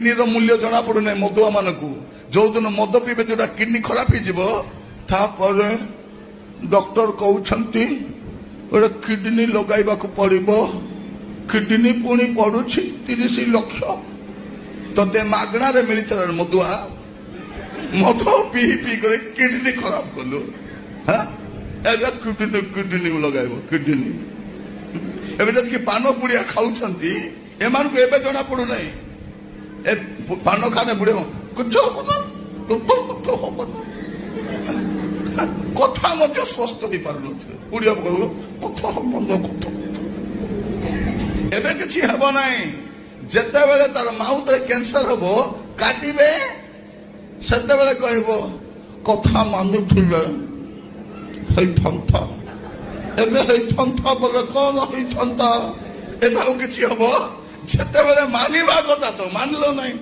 Kidney मूल्य जना पड़ूना मदुआ मान को जो दिन मद पीबे जो किडनी खराब हो डॉक्टर कहते गोटे किडनी लगाइबा पड़ो किडनी पुणी पड़ू 30 लाख ते मागणार मिलता मदुआ मद पी पी कर किडनी खराब कलु हाँ किडनी किडनी लगाइब किडनी एवं जब पान पुड़िया खाऊँ एम जना पड़ूना पान खाने बुढ़े कुछ हम कथा स्पष्ट हो पार बुढ़िया कथा एवं किसी हम ना जिते बड़े तार माउथ कैंसर हम काटे से कह कथा मानुले बोले कौन होता एवं किसी हम जिते बड़े मानिबा कथा तो मानल नहीं।